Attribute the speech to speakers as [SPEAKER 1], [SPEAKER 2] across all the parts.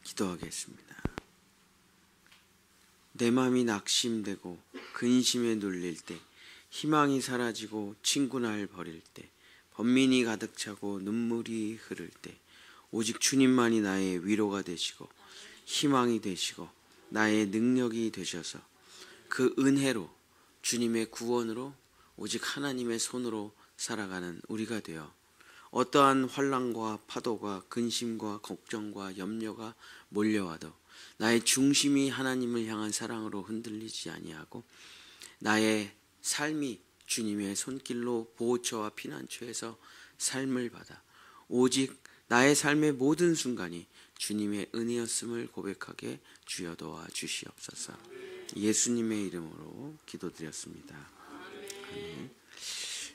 [SPEAKER 1] 기도하겠습니다. 내 마음이 낙심되고 근심에 눌릴 때, 희망이 사라지고 친구 날 버릴 때, 번민이 가득 차고 눈물이 흐를 때, 오직 주님만이 나의 위로가 되시고 희망이 되시고 나의 능력이 되셔서 그 은혜로, 주님의 구원으로, 오직 하나님의 손으로 살아가는 우리가 되어 어떠한 환난과 파도가, 근심과 걱정과 염려가 몰려와도 나의 중심이 하나님을 향한 사랑으로 흔들리지 아니하고 나의 삶이 주님의 손길로 보호처와 피난처에서 삶을 받아 오직 나의 삶의 모든 순간이 주님의 은혜였음을 고백하게 주여 도와 주시옵소서. 예수님의 이름으로 기도드렸습니다. 아멘.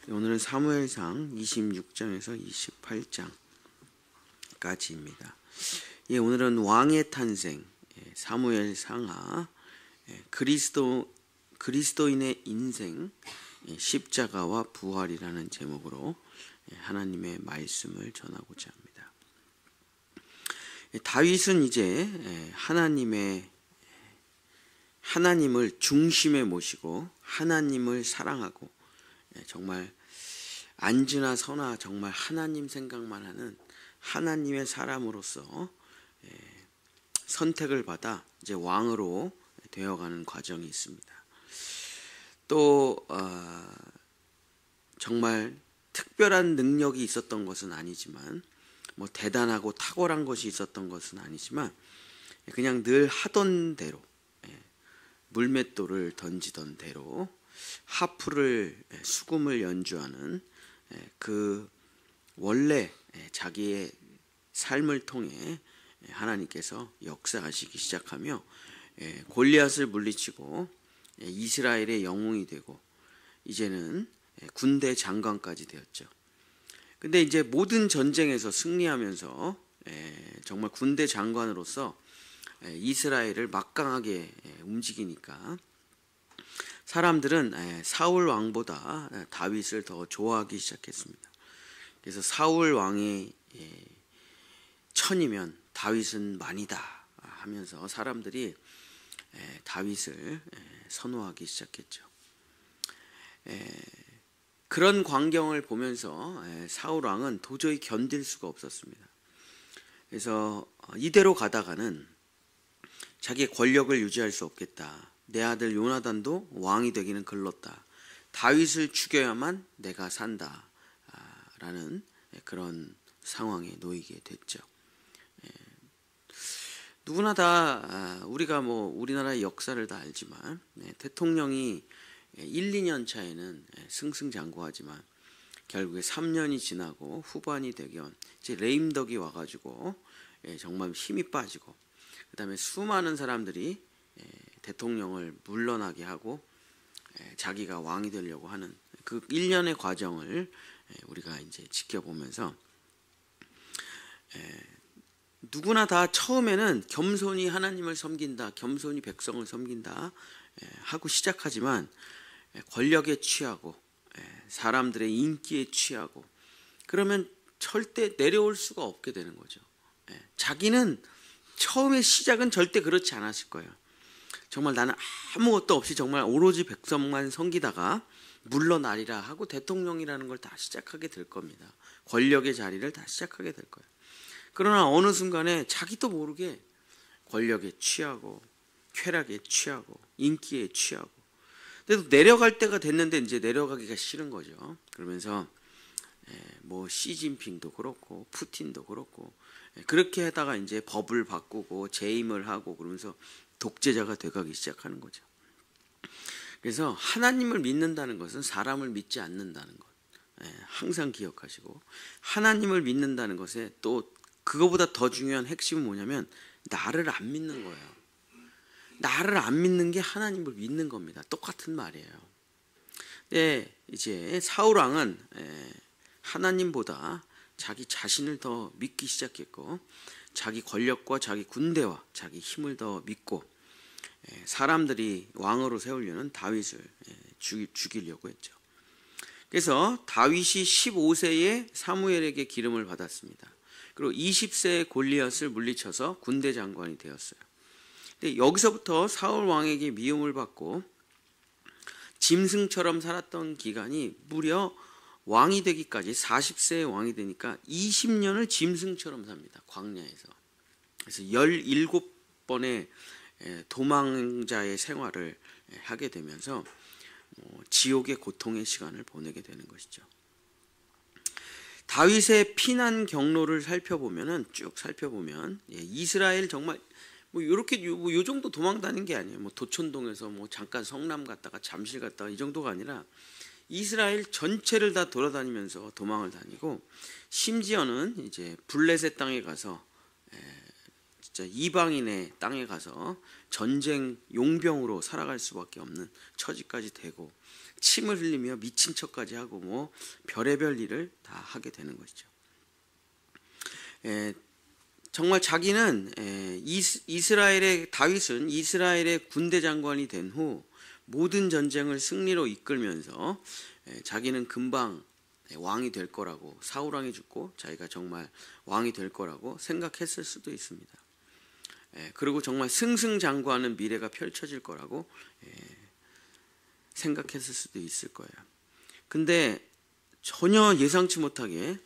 [SPEAKER 1] 오늘은 사무엘상 26장에서 28장까지입니다. 오늘은 왕의 탄생, 사무엘상하, 그리스도인의 인생, 십자가와 부활이라는 제목으로 하나님의 말씀을 전하고자 합니다. 다윗은 이제 하나님을 중심에 모시고 하나님을 사랑하고 정말 안지나 서나 정말 하나님 생각만 하는 하나님의 사람으로서 선택을 받아 이제 왕으로 되어가는 과정이 있습니다. 또 정말 특별한 능력이 있었던 것은 아니지만, 뭐 대단하고 탁월한 것이 있었던 것은 아니지만, 그냥 늘 하던 대로, 물맷돌을 던지던 대로 하프를, 수금을 연주하는 그 원래 자기의 삶을 통해 하나님께서 역사하시기 시작하며 골리앗을 물리치고 이스라엘의 영웅이 되고 이제는 군대 장관까지 되었죠. 근데 이제 모든 전쟁에서 승리하면서 정말 군대 장관으로서 이스라엘을 막강하게 움직이니까 사람들은 사울 왕보다 다윗을 더 좋아하기 시작했습니다. 그래서 사울 왕의 천이면 다윗은 만이다 하면서 사람들이 다윗을 선호하기 시작했죠. 그런 광경을 보면서 사울 왕은 도저히 견딜 수가 없었습니다. 그래서 이대로 가다가는 자기의 권력을 유지할 수 없겠다. 내 아들 요나단도 왕이 되기는 글렀다. 다윗을 죽여야만 내가 산다 라는 그런 상황에 놓이게 됐죠. 누구나 다 우리가 우리나라의 역사를 다 알지만 대통령이 1, 2년 차에는 승승장구하지만 결국에 3년이 지나고 후반이 되면 이제 레임덕이 와가지고 정말 힘이 빠지고, 그 다음에 수많은 사람들이 대통령을 물러나게 하고 자기가 왕이 되려고 하는 그 1년의 과정을 우리가 이제 지켜보면서 누구나 다 처음에는 겸손히 하나님을 섬긴다, 겸손히 백성을 섬긴다 하고 시작하지만 권력에 취하고 사람들의 인기에 취하고 그러면 절대 내려올 수가 없게 되는 거죠. 자기는 처음에 시작은 절대 그렇지 않았을 거예요. 정말 나는 아무것도 없이 정말 오로지 백성만 섬기다가 물러나리라 하고 대통령이라는 걸 다 시작하게 될 겁니다. 권력의 자리를 다 시작하게 될 거예요. 그러나 어느 순간에 자기도 모르게 권력에 취하고 쾌락에 취하고 인기에 취하고, 그래도 내려갈 때가 됐는데 이제 내려가기가 싫은 거죠. 그러면서 뭐 시진핑도 그렇고 푸틴도 그렇고 그렇게 하다가 이제 법을 바꾸고 재임을 하고 그러면서 독재자가 돼가기 시작하는 거죠. 그래서 하나님을 믿는다는 것은 사람을 믿지 않는다는 것, 항상 기억하시고, 하나님을 믿는다는 것에 또 그거보다 더 중요한 핵심은 뭐냐면 나를 안 믿는 거예요. 나를 안 믿는 게 하나님을 믿는 겁니다. 똑같은 말이에요. 이제 사울 왕은 하나님보다 자기 자신을 더 믿기 시작했고, 자기 권력과 자기 군대와 자기 힘을 더 믿고 사람들이 왕으로 세우려는 다윗을 죽이려고 했죠. 그래서 다윗이 15세에 사무엘에게 기름을 받았습니다. 그리고 20세의 골리앗을 물리쳐서 군대 장관이 되었어요. 근데 여기서부터 사울 왕에게 미움을 받고 짐승처럼 살았던 기간이 무려 왕이 되기까지 40세의 왕이 되니까 20년을 짐승처럼 삽니다. 광야에서. 그래서 17번의 도망자의 생활을 하게 되면서 지옥의 고통의 시간을 보내게 되는 것이죠. 다윗의 피난 경로를 쭉 살펴보면 이스라엘 정말 이렇게 요 정도 도망 다닌 게 아니에요. 도촌동에서 잠깐 성남 갔다가 잠실 갔다가 이 정도가 아니라 이스라엘 전체를 다 돌아다니면서 도망을 다니고, 심지어는 이제 블레셋 땅에 가서 진짜 이방인의 땅에 가서 전쟁 용병으로 살아갈 수밖에 없는 처지까지 되고, 침을 흘리며 미친 척까지 하고 별의별 일을 다 하게 되는 것이죠. 정말 자기는 다윗은 이스라엘의 군대 장관이 된 후 모든 전쟁을 승리로 이끌면서 자기는 금방 왕이 될 거라고, 사울 왕이 죽고 자기가 정말 왕이 될 거라고 생각했을 수도 있습니다. 그리고 정말 승승장구하는 미래가 펼쳐질 거라고 생각했을 수도 있을 거예요. 근데 전혀 예상치 못하게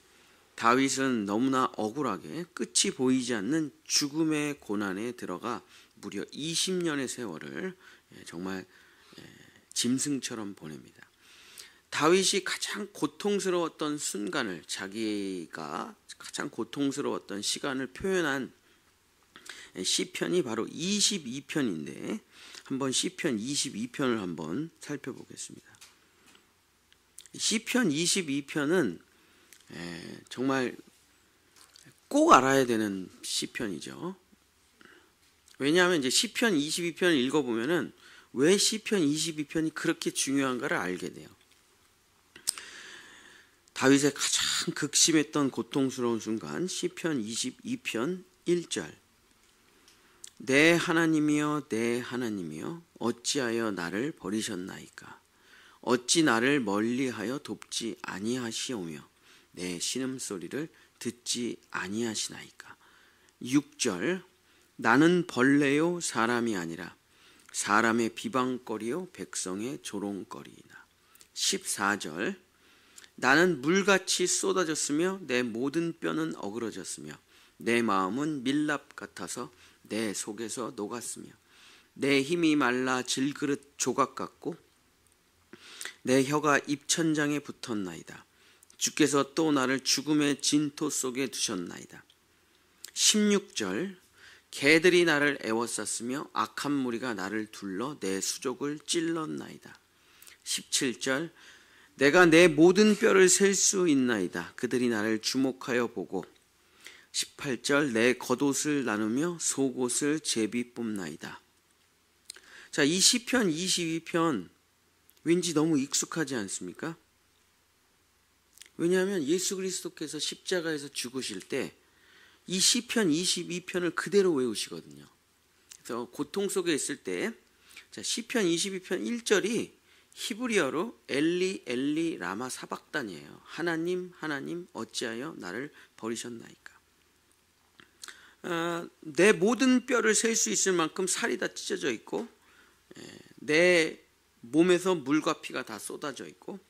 [SPEAKER 1] 다윗은 너무나 억울하게 끝이 보이지 않는 죽음의 고난에 들어가 무려 20년의 세월을 정말 짐승처럼 보냅니다. 다윗이 가장 고통스러웠던 순간을, 자기가 가장 고통스러웠던 시간을 표현한 시편이 바로 22편인데 한번 시편 22편을 한번 살펴보겠습니다. 시편 22편은 정말 꼭 알아야 되는 시편이죠. 왜냐하면 이제 시편 22편을 읽어보면은 왜 시편 22편이 그렇게 중요한가를 알게 돼요. 다윗의 가장 극심했던 고통스러운 순간, 시편 22편 1절. 내 하나님이여 내 하나님이여 어찌하여 나를 버리셨나이까. 어찌 나를 멀리하여 돕지 아니하시오며 내 신음소리를 듣지 아니하시나이까. 6절. 나는 벌레요 사람이 아니라 사람의 비방거리요 백성의 조롱거리이나. 14절. 나는 물같이 쏟아졌으며 내 모든 뼈는 어그러졌으며 내 마음은 밀랍 같아서 내 속에서 녹았으며 내 힘이 말라 질그릇 조각 같고 내 혀가 입천장에 붙었나이다. 주께서 또 나를 죽음의 진토 속에 두셨나이다. 16절. 개들이 나를 애워쌌으며 악한 무리가 나를 둘러 내 수족을 찔렀나이다. 17절. 내가 내 모든 뼈를 셀 수 있나이다. 그들이 나를 주목하여 보고. 18절. 내 겉옷을 나누며 속옷을 제비 뽑나이다. 자, 이 시편 22편 왠지 너무 익숙하지 않습니까? 왜냐하면 예수 그리스도께서 십자가에서 죽으실 때 이 시편 22편을 그대로 외우시거든요. 그래서 고통 속에 있을 때 시편 22편 1절이 히브리어로 엘리 엘리 라마 사박단이에요. 하나님 하나님 어찌하여 나를 버리셨나이까. 내 모든 뼈를 셀 수 있을 만큼 살이 다 찢어져 있고 내 몸에서 물과 피가 다 쏟아져 있고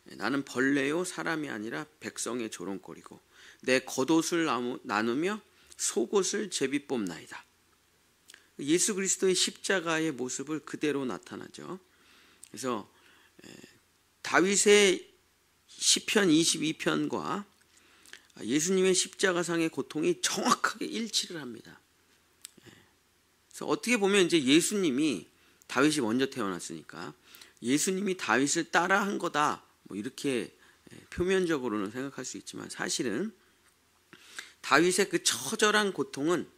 [SPEAKER 1] 나는 벌레요 사람이 아니라 백성의 조롱거리고 내 겉옷을 나누며 속옷을 제비 뽑나이다. 예수 그리스도의 십자가의 모습을 그대로 나타나죠. 그래서 다윗의 시편 22편과 예수님의 십자가상의 고통이 정확하게 일치를 합니다. 그래서 어떻게 보면 이제 예수님이, 다윗이 먼저 태어났으니까 예수님이 다윗을 따라한 거다, 이렇게 표면적으로는 생각할 수 있지만 사실은 다윗의 그 처절한 고통은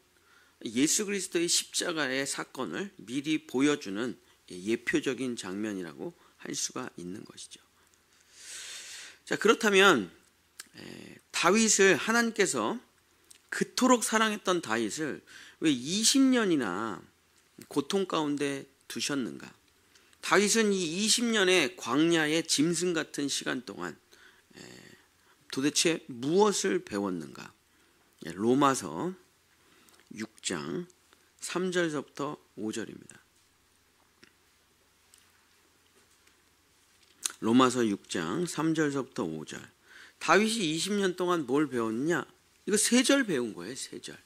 [SPEAKER 1] 예수 그리스도의 십자가의 사건을 미리 보여주는 예표적인 장면이라고 할 수가 있는 것이죠. 자, 그렇다면 다윗을, 하나님께서 그토록 사랑했던 다윗을 왜 20년이나 고통 가운데 두셨는가? 다윗은 이 20년의 광야의 짐승 같은 시간 동안 도대체 무엇을 배웠는가? 로마서 6장 3절서부터 5절입니다. 로마서 6장 3절서부터 5절. 다윗이 20년 동안 뭘 배웠냐? 이거 3절 배운 거예요. 3절.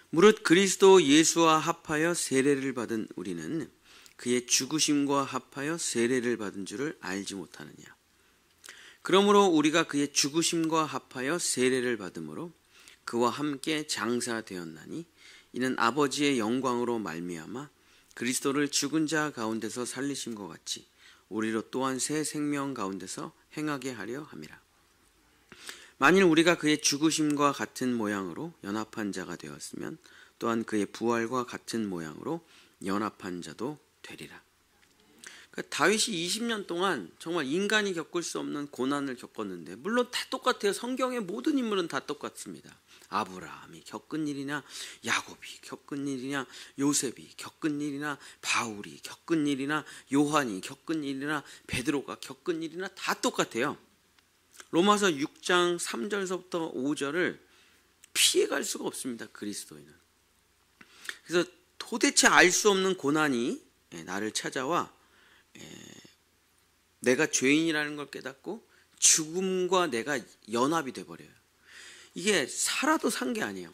[SPEAKER 1] 무릇 그리스도 예수와 합하여 세례를 받은 우리는 그의 죽으심과 합하여 세례를 받은 줄을 알지 못하느냐. 그러므로 우리가 그의 죽으심과 합하여 세례를 받음으로 그와 함께 장사되었나니 이는 아버지의 영광으로 말미암아 그리스도를 죽은 자 가운데서 살리심과 같이 우리로 또한 새 생명 가운데서 행하게 하려 함이라. 만일 우리가 그의 죽으심과 같은 모양으로 연합한 자가 되었으면 또한 그의 부활과 같은 모양으로 연합한 자도 되리라. 그러니까 다윗이 20년 동안 정말 인간이 겪을 수 없는 고난을 겪었는데, 물론 다 똑같아요. 성경의 모든 인물은 다 똑같습니다. 아브라함이 겪은 일이냐, 야곱이 겪은 일이냐, 요셉이 겪은 일이나, 바울이 겪은 일이나, 요한이 겪은 일이나, 베드로가 겪은 일이나 다 똑같아요. 로마서 6장 3절서부터 5절을 피해갈 수가 없습니다. 그리스도인은. 그래서 도대체 알 수 없는 고난이 나를 찾아와 내가 죄인이라는 걸 깨닫고 죽음과 내가 연합이 돼버려요. 이게 살아도 산 게 아니에요.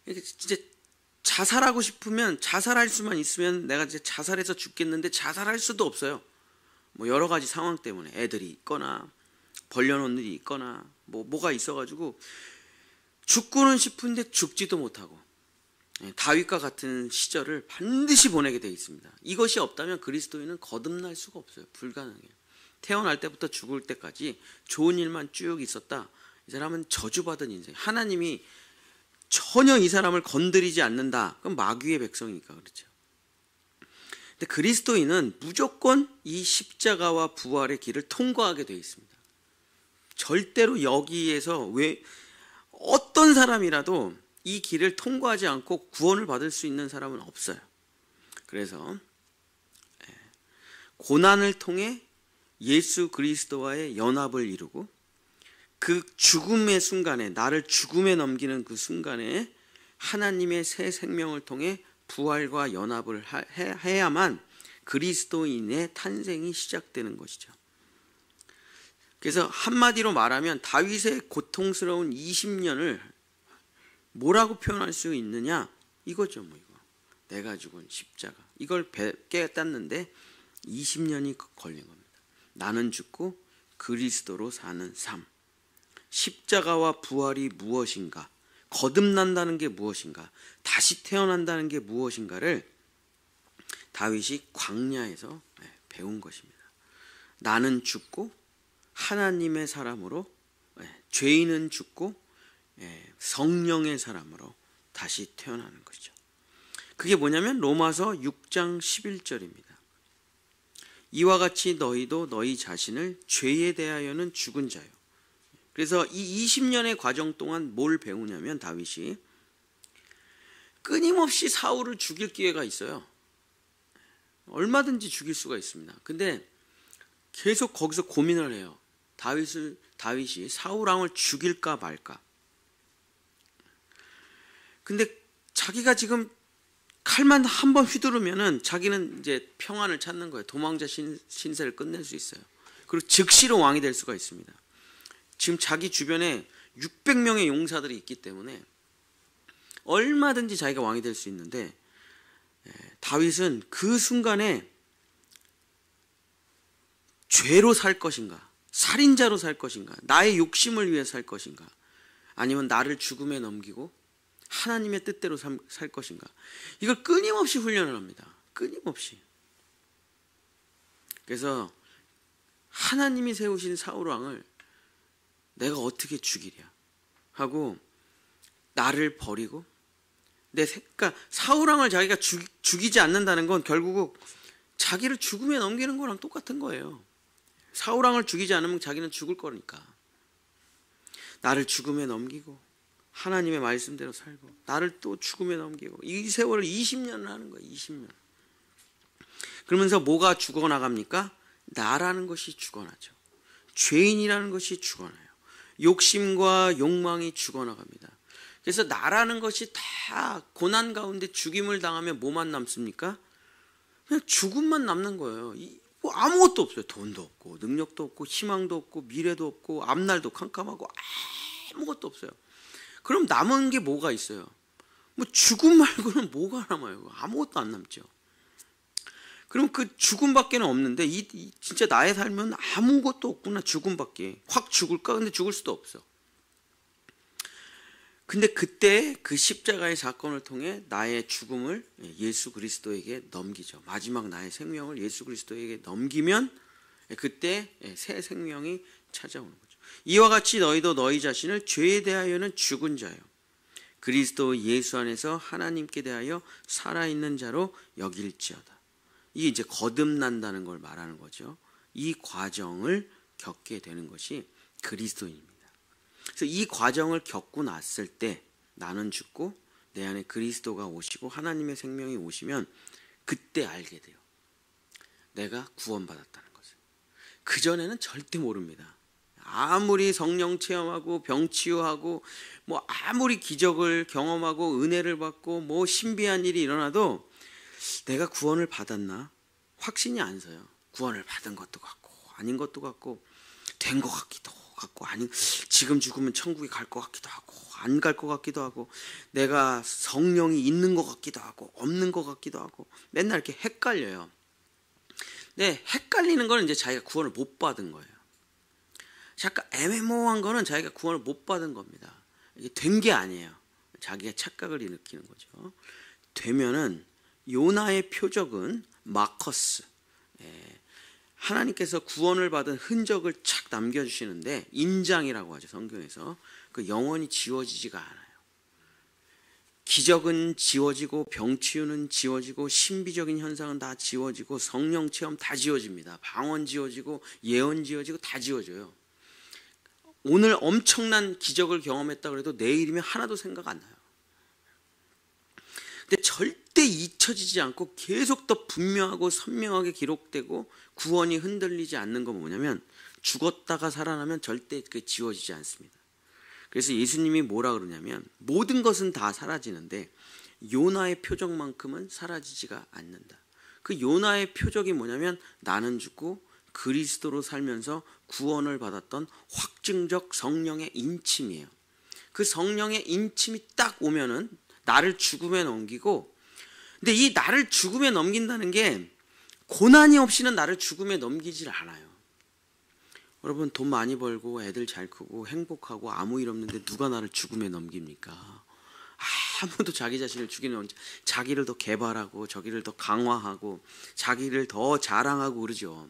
[SPEAKER 1] 진짜 자살하고 싶으면 자살할 수만 있으면 내가 이제 자살해서 죽겠는데 자살할 수도 없어요. 뭐 여러 가지 상황 때문에 애들이 있거나 벌려놓은 일이 있거나 뭐가 있어가지고 죽고는 싶은데 죽지도 못하고 다윗과 같은 시절을 반드시 보내게 되어 있습니다. 이것이 없다면 그리스도인은 거듭날 수가 없어요. 불가능해요. 태어날 때부터 죽을 때까지 좋은 일만 쭉 있었다. 이 사람은 저주받은 인생. 하나님이 전혀 이 사람을 건드리지 않는다. 그럼 마귀의 백성이니까 그렇죠. 근데 그리스도인은 무조건 이 십자가와 부활의 길을 통과하게 되어 있습니다. 절대로 여기에서 왜 어떤 사람이라도 이 길을 통과하지 않고 구원을 받을 수 있는 사람은 없어요. 그래서 고난을 통해 예수 그리스도와의 연합을 이루고 그 죽음의 순간에, 나를 죽음에 넘기는 그 순간에 하나님의 새 생명을 통해 부활과 연합을 해야만 그리스도인의 탄생이 시작되는 것이죠. 그래서 한마디로 말하면 다윗의 고통스러운 20년을 뭐라고 표현할 수 있느냐? 이거죠, 이거. 내가 죽은 십자가. 이걸 깨닫는데 20년이 걸린 겁니다. 나는 죽고 그리스도로 사는 삶. 십자가와 부활이 무엇인가? 거듭난다는 게 무엇인가? 다시 태어난다는 게 무엇인가를 다윗이 광야에서 배운 것입니다. 나는 죽고 하나님의 사람으로, 죄인은 죽고 성령의 사람으로 다시 태어나는 것이죠. 그게 뭐냐면 로마서 6장 11절입니다. 이와 같이 너희도 너희 자신을 죄에 대하여는 죽은 자요. 그래서 이 20년의 과정 동안 뭘 배우냐면 다윗이 끊임없이 사울을 죽일 기회가 있어요. 얼마든지 죽일 수가 있습니다. 근데 계속 거기서 고민을 해요. 다윗이 사울 왕을 죽일까 말까. 근데 자기가 지금 칼만 한번 휘두르면은 자기는 이제 평안을 찾는 거예요. 도망자 신세를 끝낼 수 있어요. 그리고 즉시로 왕이 될 수가 있습니다. 지금 자기 주변에 600명의 용사들이 있기 때문에 얼마든지 자기가 왕이 될 수 있는데, 다윗은 그 순간에 죄로 살 것인가, 살인자로 살 것인가, 나의 욕심을 위해 살 것인가, 아니면 나를 죽음에 넘기고 하나님의 뜻대로 살 것인가, 이걸 끊임없이 훈련을 합니다. 끊임없이. 그래서 하나님이 세우신 사울왕을 내가 어떻게 죽이랴 하고 나를 버리고, 그러니까 사울왕을 자기가 죽이지 않는다는 건 결국 자기를 죽음에 넘기는 거랑 똑같은 거예요. 사울왕을 죽이지 않으면 자기는 죽을 거니까. 나를 죽음에 넘기고 하나님의 말씀대로 살고 나를 또 죽음에 넘기고, 이 세월을 20년을 하는 거예요. 20년. 그러면서 뭐가 죽어나갑니까? 나라는 것이 죽어나죠. 죄인이라는 것이 죽어나요. 욕심과 욕망이 죽어나갑니다. 그래서 나라는 것이 다 고난 가운데 죽임을 당하면 뭐만 남습니까? 그냥 죽음만 남는 거예요. 뭐 아무것도 없어요. 돈도 없고 능력도 없고 희망도 없고 미래도 없고 앞날도 캄캄하고 아무것도 없어요. 그럼 남은 게 뭐가 있어요? 뭐 죽음 말고는 뭐가 남아요? 아무것도 안 남죠. 그럼 그 죽음밖에는 없는데 진짜 나의 삶은 아무것도 없구나. 죽음밖에. 확 죽을까? 근데 죽을 수도 없어. 근데 그때 그 십자가의 사건을 통해 나의 죽음을 예수 그리스도에게 넘기죠. 마지막 나의 생명을 예수 그리스도에게 넘기면 그때 새 생명이 찾아오는 거죠. 이와 같이 너희도 너희 자신을 죄에 대하여는 죽은 자요, 그리스도 예수 안에서 하나님께 대하여 살아있는 자로 여길지어다. 이게 이제 거듭난다는 걸 말하는 거죠. 이 과정을 겪게 되는 것이 그리스도인입니다. 그래서 이 과정을 겪고 났을 때 나는 죽고 내 안에 그리스도가 오시고 하나님의 생명이 오시면 그때 알게 돼요. 내가 구원받았다는 것을. 그전에는 절대 모릅니다. 아무리 성령 체험하고 병 치유하고 뭐 아무리 기적을 경험하고 은혜를 받고 뭐 신비한 일이 일어나도 내가 구원을 받았나 확신이 안 서요. 구원을 받은 것도 같고 아닌 것도 같고 된 것 같기도 같고 아니 지금 죽으면 천국에 갈 것 같기도 하고 안 갈 것 같기도 하고 내가 성령이 있는 것 같기도 하고 없는 것 같기도 하고 맨날 이렇게 헷갈려요. 네, 헷갈리는 거는 이제 자기가 구원을 못 받은 거예요. 잠깐 애매모호한 거는 자기가 구원을 못 받은 겁니다. 이게 된 게 아니에요. 자기가 착각을 일으키는 거죠. 되면은 요나의 표적은 마커스, 하나님께서 구원을 받은 흔적을 착 남겨주시는데 인장이라고 하죠. 성경에서. 그 영원히 지워지지가 않아요. 기적은 지워지고 병치유는 지워지고 신비적인 현상은 다 지워지고 성령 체험 다 지워집니다. 방언 지워지고 예언 지워지고 다 지워져요. 오늘 엄청난 기적을 경험했다 그래도 내일이면 하나도 생각 안 나요. 근데 절대 잊혀지지 않고 계속 더 분명하고 선명하게 기록되고 구원이 흔들리지 않는 건 뭐냐면 죽었다가 살아나면 절대 그게 지워지지 않습니다. 그래서 예수님이 뭐라 그러냐면 모든 것은 다 사라지는데 요나의 표적만큼은 사라지지가 않는다. 그 요나의 표적이 뭐냐면 나는 죽고 그리스도로 살면서 구원을 받았던 확증적 성령의 인침이에요. 그 성령의 인침이 딱 오면은 나를 죽음에 넘기고, 근데 이 나를 죽음에 넘긴다는 게 고난이 없이는 나를 죽음에 넘기질 않아요. 여러분 돈 많이 벌고 애들 잘 크고 행복하고 아무 일 없는데 누가 나를 죽음에 넘깁니까? 아무도 자기 자신을 죽이는, 자기를 더 개발하고 자기를 더 강화하고 자기를 더 자랑하고 그러죠.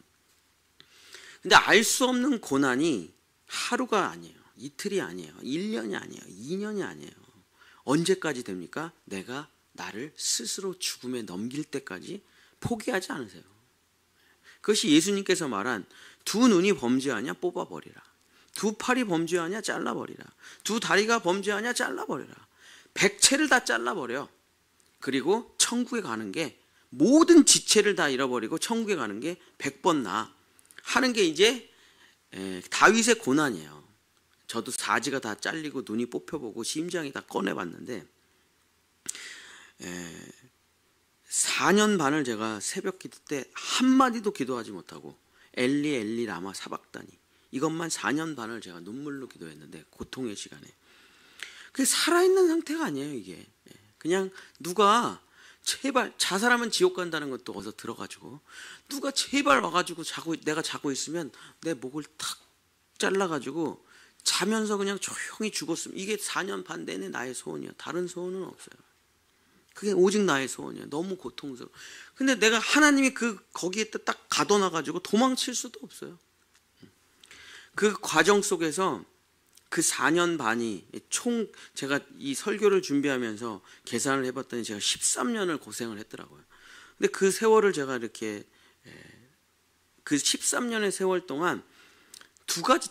[SPEAKER 1] 근데 알 수 없는 고난이 하루가 아니에요. 이틀이 아니에요. 1년이 아니에요. 2년이 아니에요. 언제까지 됩니까? 내가 나를 스스로 죽음에 넘길 때까지 포기하지 않으세요. 그것이 예수님께서 말한 두 눈이 범죄하냐 뽑아버리라. 두 팔이 범죄하냐 잘라버리라. 두 다리가 범죄하냐 잘라버리라. 백체를 다 잘라버려. 그리고 천국에 가는 게 모든 지체를 다 잃어버리고 천국에 가는 게 100번 나아 하는 게 이제 다윗의 고난이에요. 저도 사지가 다 잘리고 눈이 뽑혀보고 심장이 다 꺼내봤는데 4년 반을 제가 새벽 기도 때 한마디도 기도하지 못하고 엘리 엘리 라마 사박다니 이것만 4년 반을 제가 눈물로 기도했는데 고통의 시간에 그게 살아있는 상태가 아니에요. 이게 그냥 누가 제발 자살하면 지옥 간다는 것도 어디서 들어가지고 누가 제발 와가지고 내가 자고 있으면 내 목을 탁 잘라가지고 자면서 그냥 조용히 죽었으면 이게 4년 반 내내 나의 소원이야. 다른 소원은 없어요. 그게 오직 나의 소원이야. 너무 고통스러워. 근데 내가 하나님이 거기에 딱 가둬놔가지고 도망칠 수도 없어요. 그 과정 속에서 그 4년 반이 총 제가 이 설교를 준비하면서 계산을 해봤더니 제가 13년을 고생을 했더라고요. 근데 그 세월을 제가 이렇게 그 13년의 세월 동안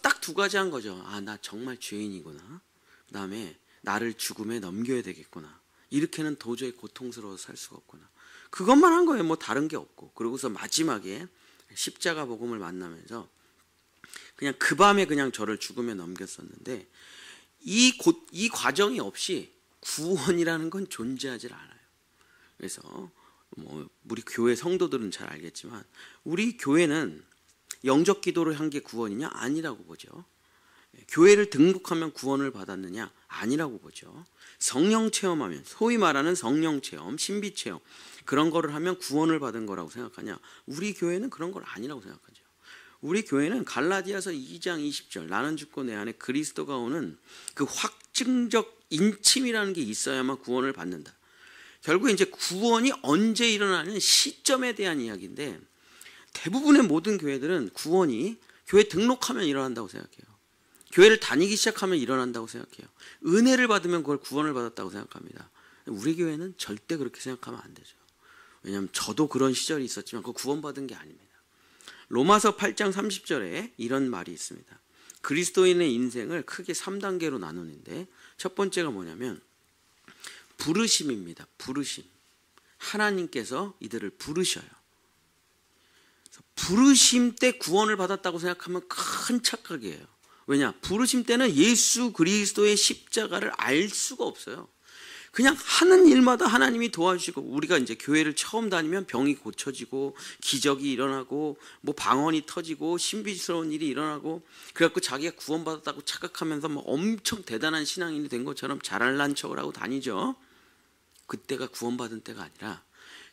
[SPEAKER 1] 딱 두 가지 한 거죠. 아, 나 정말 죄인이구나. 그다음에 나를 죽음에 넘겨야 되겠구나. 이렇게는 도저히 고통스러워서 살 수가 없구나. 그것만 한 거예요. 뭐 다른 게 없고. 그러고서 마지막에 십자가 복음을 만나면서 그냥 그 밤에 그냥 저를 죽음에 넘겼었는데 이 과정이 없이 구원이라는 건 존재하지 않아요. 그래서 우리 교회 성도들은 잘 알겠지만 우리 교회는 영적 기도를 한 게 구원이냐? 아니라고 보죠. 교회를 등록하면 구원을 받았느냐? 아니라고 보죠. 성령 체험하면, 소위 말하는 성령 체험, 신비 체험, 그런 거를 하면 구원을 받은 거라고 생각하냐? 우리 교회는 그런 걸 아니라고 생각하죠. 우리 교회는 갈라디아서 2장 20절 나는 죽고 내 안에 그리스도가 오는 그 확증적 인침이라는 게 있어야만 구원을 받는다. 결국 이제 구원이 언제 일어나는 시점에 대한 이야기인데 대부분의 모든 교회들은 구원이 교회 등록하면 일어난다고 생각해요. 교회를 다니기 시작하면 일어난다고 생각해요. 은혜를 받으면 그걸 구원을 받았다고 생각합니다. 우리 교회는 절대 그렇게 생각하면 안 되죠. 왜냐하면 저도 그런 시절이 있었지만 그거 구원받은 게 아닙니다. 로마서 8장 30절에 이런 말이 있습니다. 그리스도인의 인생을 크게 3단계로 나누는데 첫 번째가 뭐냐면 부르심입니다. 부르심. 하나님께서 이들을 부르셔요. 부르심 때 구원을 받았다고 생각하면 큰 착각이에요. 왜냐? 부르심 때는 예수 그리스도의 십자가를 알 수가 없어요. 그냥 하는 일마다 하나님이 도와주시고 우리가 이제 교회를 처음 다니면 병이 고쳐지고 기적이 일어나고 뭐 방언이 터지고 신비스러운 일이 일어나고 그래갖고 자기가 구원받았다고 착각하면서 뭐 엄청 대단한 신앙인이 된 것처럼 잘난 척을 하고 다니죠. 그때가 구원받은 때가 아니라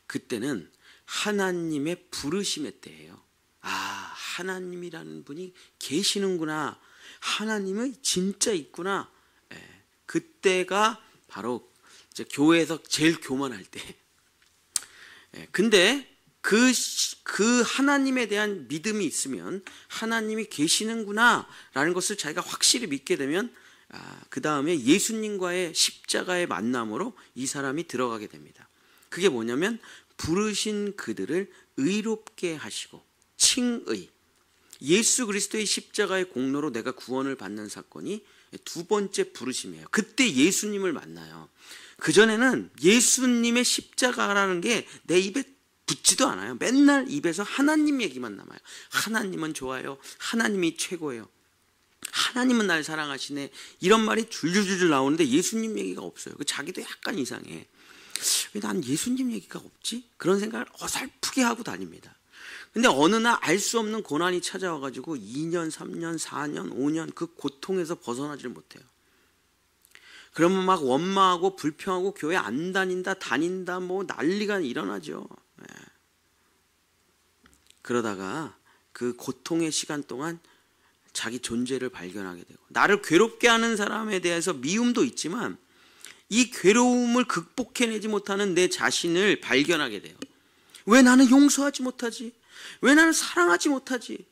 [SPEAKER 1] 그때는 하나님의 부르심의 때예요. 아, 하나님이라는 분이 계시는구나. 하나님이 진짜 있구나. 그때가 바로 이제 교회에서 제일 교만할 때. 근데 그 하나님에 대한 믿음이 있으면 하나님이 계시는구나 라는 것을 자기가 확실히 믿게 되면 그 다음에 예수님과의 십자가의 만남으로 이 사람이 들어가게 됩니다. 그게 뭐냐면 부르신 그들을 의롭게 하시고 칭의. 예수 그리스도의 십자가의 공로로 내가 구원을 받는 사건이 두 번째 부르심이에요. 그때 예수님을 만나요. 그전에는 예수님의 십자가라는 게 내 입에 붙지도 않아요. 맨날 입에서 하나님 얘기만 남아요. 하나님은 좋아요. 하나님이 최고예요. 하나님은 날 사랑하시네. 이런 말이 줄줄줄 나오는데 예수님 얘기가 없어요. 자기도 약간 이상해. 왜 난 예수님 얘기가 없지? 그런 생각을 어설프게 하고 다닙니다. 근데 어느 날 알 수 없는 고난이 찾아와가지고 2년, 3년, 4년, 5년 그 고통에서 벗어나질 못해요. 그러면 막 원망하고 불평하고 교회 안 다닌다, 다닌다, 뭐 난리가 일어나죠. 그러다가 그 고통의 시간 동안 자기 존재를 발견하게 되고 나를 괴롭게 하는 사람에 대해서 미움도 있지만 이 괴로움을 극복해내지 못하는 내 자신을 발견하게 돼요. 왜 나는 용서하지 못하지? 왜 나는 사랑하지 못하지?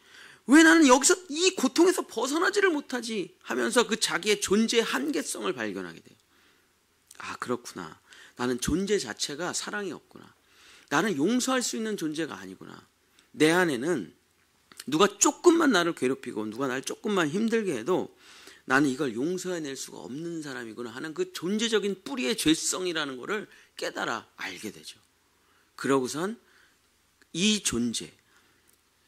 [SPEAKER 1] 왜 나는 여기서 이 고통에서 벗어나지를 못하지? 하면서 그 자기의 존재의 한계성을 발견하게 돼요. 아, 그렇구나. 나는 존재 자체가 사랑이 없구나. 나는 용서할 수 있는 존재가 아니구나. 내 안에는 누가 조금만 나를 괴롭히고 누가 나를 조금만 힘들게 해도 나는 이걸 용서해낼 수가 없는 사람이구나 하는 그 존재적인 뿌리의 죄성이라는 것을 깨달아 알게 되죠. 그러고선 이 존재,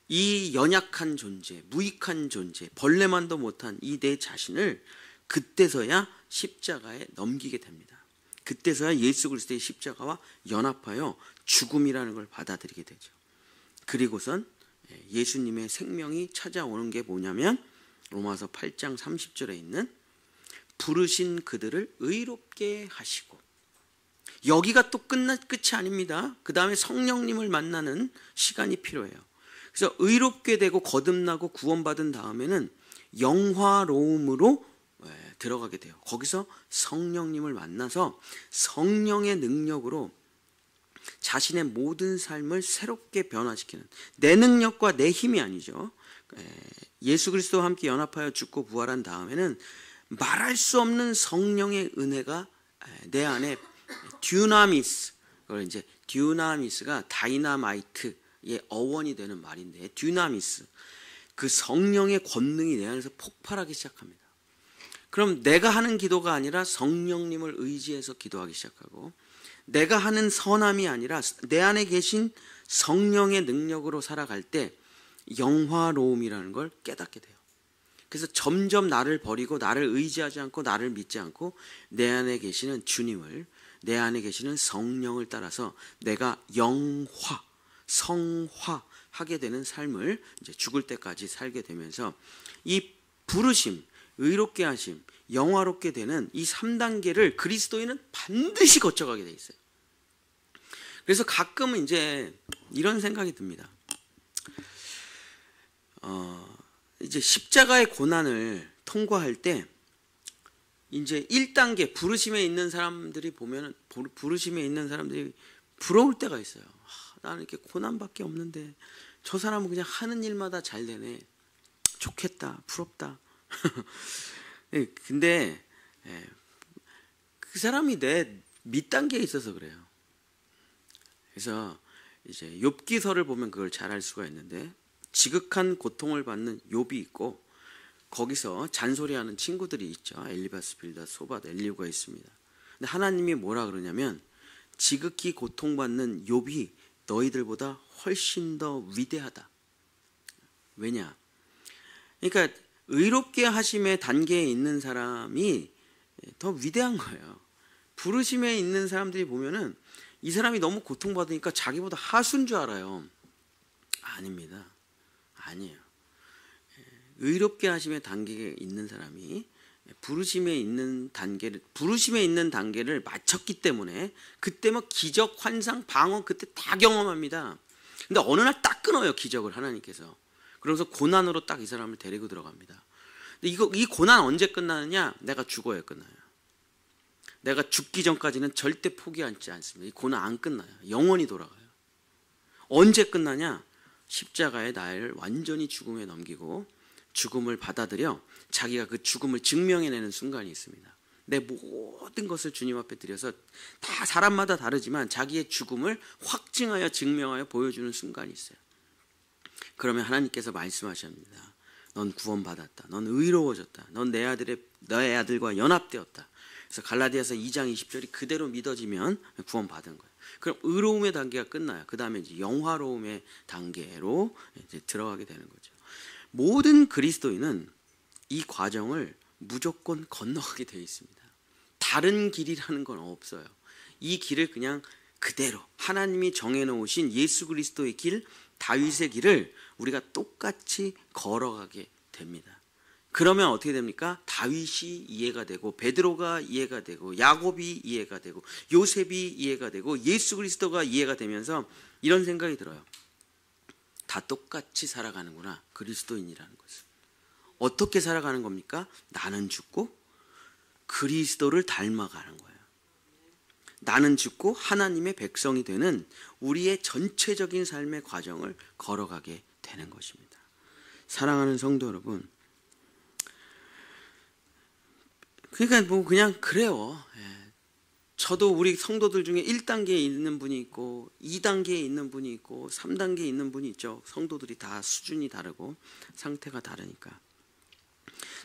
[SPEAKER 1] 이 연약한 존재, 무익한 존재, 벌레만도 못한 이 내 자신을 그때서야 십자가에 넘기게 됩니다. 그때서야 예수 그리스도의 십자가와 연합하여 죽음이라는 걸 받아들이게 되죠. 그리고선 예수님의 생명이 찾아오는 게 뭐냐면 로마서 8장 30절에 있는 부르신 그들을 의롭게 하시고, 여기가 또 끝이 아닙니다. 그 다음에 성령님을 만나는 시간이 필요해요. 그래서 의롭게 되고 거듭나고 구원받은 다음에는 영화로움으로 들어가게 돼요. 거기서 성령님을 만나서 성령의 능력으로 자신의 모든 삶을 새롭게 변화시키는, 내 능력과 내 힘이 아니죠. 예수 그리스도와 함께 연합하여 죽고 부활한 다음에는 말할 수 없는 성령의 은혜가 내 안에 듀나미스, 그걸 이제 듀나미스가 다이나마이트의 어원이 되는 말인데, 듀나미스, 그 성령의 권능이 내 안에서 폭발하기 시작합니다. 그럼 내가 하는 기도가 아니라 성령님을 의지해서 기도하기 시작하고, 내가 하는 선함이 아니라 내 안에 계신 성령의 능력으로 살아갈 때 영화로움이라는 걸 깨닫게 돼요. 그래서 점점 나를 버리고 나를 의지하지 않고 나를 믿지 않고 내 안에 계시는 주님을, 내 안에 계시는 성령을 따라서 내가 성화하게 되는 삶을 이제 죽을 때까지 살게 되면서 이 부르심, 의롭게 하심, 영화롭게 되는 이 3단계를 그리스도인은 반드시 거쳐가게 돼 있어요. 그래서 가끔은 이제 이런 생각이 듭니다. 이제 십자가의 고난을 통과할 때 이제 1단계 부르심에 있는 사람들이 보면은 부르심에 있는 사람들이 부러울 때가 있어요. 나는 이렇게 고난밖에 없는데 저 사람은 그냥 하는 일마다 잘 되네. 좋겠다. 부럽다. 근데 그 사람이 내 밑단계에 있어서 그래요. 그래서 이제 욥기서를 보면 그걸 잘 알 수가 있는데 지극한 고통을 받는 욥이 있고 거기서 잔소리하는 친구들이 있죠. 엘리바스, 빌닷, 소밧, 엘리후가 있습니다. 근데 하나님이 뭐라 그러냐면 지극히 고통받는 욥이 너희들보다 훨씬 더 위대하다. 왜냐? 그러니까 의롭게 하심의 단계에 있는 사람이 더 위대한 거예요. 부르심에 있는 사람들이 보면은 이 사람이 너무 고통받으니까 자기보다 하수인 줄 알아요. 아닙니다. 아니에요. 의롭게 하심의 단계에 있는 사람이 부르심에 있는 단계를 마쳤기 때문에 그때 뭐 기적, 환상, 방언 그때 다 경험합니다. 근데 어느 날 딱 끊어요, 기적을 하나님께서. 그러면서 고난으로 딱 이 사람을 데리고 들어갑니다. 근데 이 고난 언제 끝나느냐? 내가 죽어야 끝나요. 내가 죽기 전까지는 절대 포기하지 않습니다. 이 고난 안 끝나요. 영원히 돌아가요. 언제 끝나냐? 십자가에 나를 완전히 죽음에 넘기고 죽음을 받아들여 자기가 그 죽음을 증명해내는 순간이 있습니다. 내 모든 것을 주님 앞에 드려서 다 사람마다 다르지만 자기의 죽음을 확증하여 증명하여 보여주는 순간이 있어요. 그러면 하나님께서 말씀하십니다. 넌 구원받았다. 넌 의로워졌다. 넌 내 아들과 연합되었다. 그래서 갈라디아서 2장 20절이 그대로 믿어지면 구원받은 거예요. 그럼 의로움의 단계가 끝나요. 그 다음에 이제 영화로움의 단계로 이제 들어가게 되는 거죠. 모든 그리스도인은 이 과정을 무조건 건너가게 되어 있습니다. 다른 길이라는 건 없어요. 이 길을 그냥 그대로 하나님이 정해놓으신 예수 그리스도의 길, 다윗의 길을 우리가 똑같이 걸어가게 됩니다. 그러면 어떻게 됩니까? 다윗이 이해가 되고 베드로가 이해가 되고 야곱이 이해가 되고 요셉이 이해가 되고 예수 그리스도가 이해가 되면서 이런 생각이 들어요. 다 똑같이 살아가는구나. 그리스도인이라는 것은. 어떻게 살아가는 겁니까? 나는 죽고 그리스도를 닮아가는 거예요. 나는 죽고 하나님의 백성이 되는 우리의 전체적인 삶의 과정을 걸어가게 되는 것입니다. 사랑하는 성도 여러분, 그러니까 뭐 그냥 그래요. 저도 우리 성도들 중에 1단계에 있는 분이 있고 2단계에 있는 분이 있고 3단계에 있는 분이 있죠. 성도들이 다 수준이 다르고 상태가 다르니까.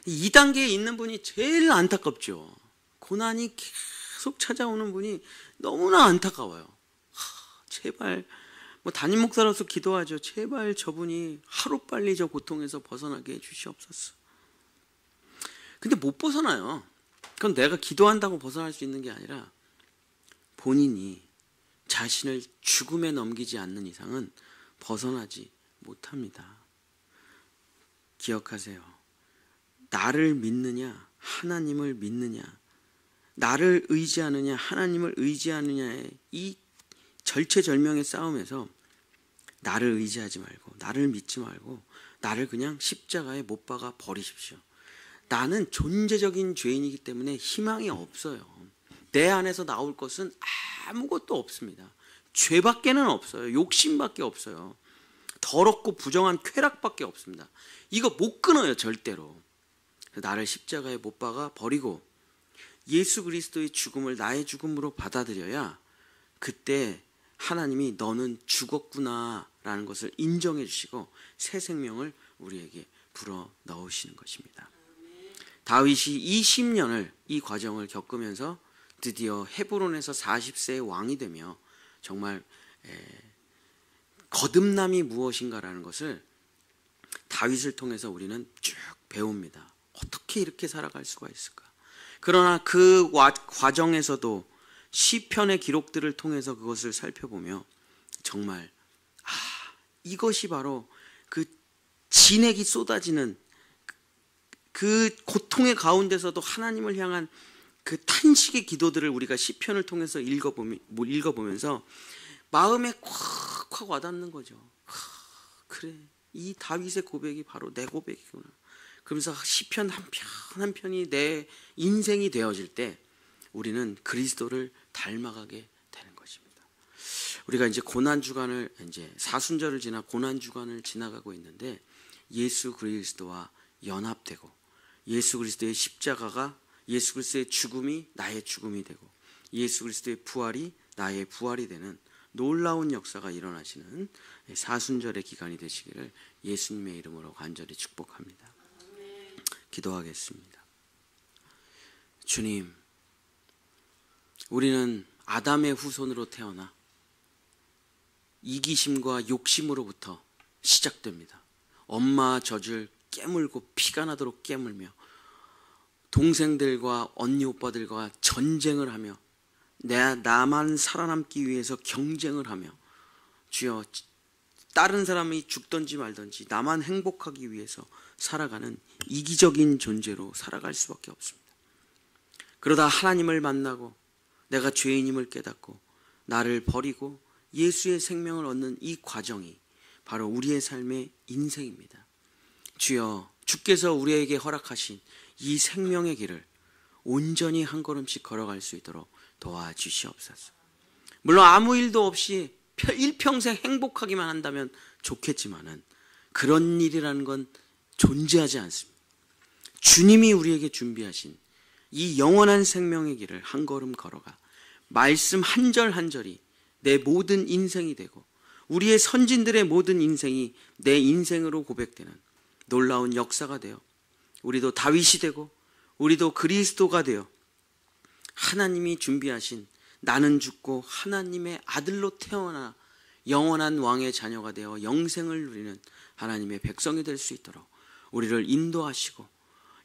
[SPEAKER 1] 2단계에 있는 분이 제일 안타깝죠. 고난이 계속 찾아오는 분이 너무나 안타까워요. 제발 뭐 담임 목사로서 기도하죠. 제발 저분이 하루빨리 저 고통에서 벗어나게 해주시옵소서. 근데 못 벗어나요. 그건 내가 기도한다고 벗어날 수 있는 게 아니라 본인이 자신을 죽음에 넘기지 않는 이상은 벗어나지 못합니다. 기억하세요. 나를 믿느냐, 하나님을 믿느냐, 나를 의지하느냐, 하나님을 의지하느냐의 이 절체절명의 싸움에서 나를 의지하지 말고, 나를 믿지 말고, 나를 그냥 십자가에 못 박아 버리십시오. 나는 존재적인 죄인이기 때문에 희망이 없어요. 내 안에서 나올 것은 아무것도 없습니다. 죄밖에는 없어요. 욕심밖에 없어요. 더럽고 부정한 쾌락밖에 없습니다. 이거 못 끊어요, 절대로. 나를 십자가에 못 박아 버리고 예수 그리스도의 죽음을 나의 죽음으로 받아들여야 그때 하나님이 너는 죽었구나 라는 것을 인정해 주시고 새 생명을 우리에게 불어 넣으시는 것입니다. 다윗이 20년을 이 과정을 겪으면서 드디어 헤브론에서 40세의 왕이 되며 정말 거듭남이 무엇인가라는 것을 다윗을 통해서 우리는 쭉 배웁니다. 어떻게 이렇게 살아갈 수가 있을까? 그러나 그 과정에서도 시편의 기록들을 통해서 그것을 살펴보며 정말 이것이 바로 그 진액이 쏟아지는 그 고통의 가운데서도 하나님을 향한 그 탄식의 기도들을 우리가 시편을 통해서 읽어보면서 마음에 콱콱 와닿는 거죠. 그래, 이 다윗의 고백이 바로 내 고백이구나. 그러면서 시편 한 편 한 편이 내 인생이 되어질 때 우리는 그리스도를 닮아가게 되는 것입니다. 우리가 이제 고난주간을, 이제 사순절을 지나 고난주간을 지나가고 있는데, 예수 그리스도와 연합되고 예수 그리스도의 십자가가, 예수 그리스도의 죽음이 나의 죽음이 되고 예수 그리스도의 부활이 나의 부활이 되는 놀라운 역사가 일어나시는 사순절의 기간이 되시기를 예수님의 이름으로 간절히 축복합니다. 기도하겠습니다. 주님, 우리는 아담의 후손으로 태어나 이기심과 욕심으로부터 시작됩니다. 엄마 젖을 깨물고 피가 나도록 깨물며 동생들과 언니 오빠들과 전쟁을 하며 나만 살아남기 위해서 경쟁을 하며, 주여, 다른 사람이 죽든지 말든지 나만 행복하기 위해서 살아가는 이기적인 존재로 살아갈 수밖에 없습니다. 그러다 하나님을 만나고 내가 죄인임을 깨닫고 나를 버리고 예수의 생명을 얻는 이 과정이 바로 우리의 삶의 인생입니다. 주여, 주께서 우리에게 허락하신 이 생명의 길을 온전히 한 걸음씩 걸어갈 수 있도록 도와주시옵소서. 물론 아무 일도 없이 일평생 행복하기만 한다면 좋겠지만은 그런 일이라는 건 존재하지 않습니다. 주님이 우리에게 준비하신 이 영원한 생명의 길을 한 걸음 걸어가 말씀 한 절 한 절이 내 모든 인생이 되고 우리의 선진들의 모든 인생이 내 인생으로 고백되는 놀라운 역사가 되어 우리도 다윗이 되고 우리도 그리스도가 되어 하나님이 준비하신 나는 죽고 하나님의 아들로 태어나 영원한 왕의 자녀가 되어 영생을 누리는 하나님의 백성이 될 수 있도록 우리를 인도하시고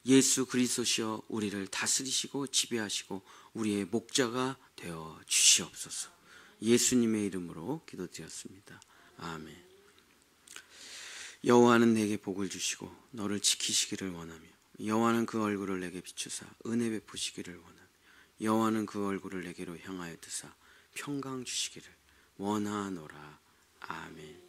[SPEAKER 1] 예수 그리스도시여 우리를 다스리시고 지배하시고 우리의 목자가 되어 주시옵소서. 예수님의 이름으로 기도드렸습니다. 아멘. 여호와는 내게 복을 주시고 너를 지키시기를 원하며 여호와는 그 얼굴을 내게 비추사 은혜 베푸시기를 원하며 여호와는 그 얼굴을 내게로 향하여 드사 평강 주시기를 원하노라. 아멘.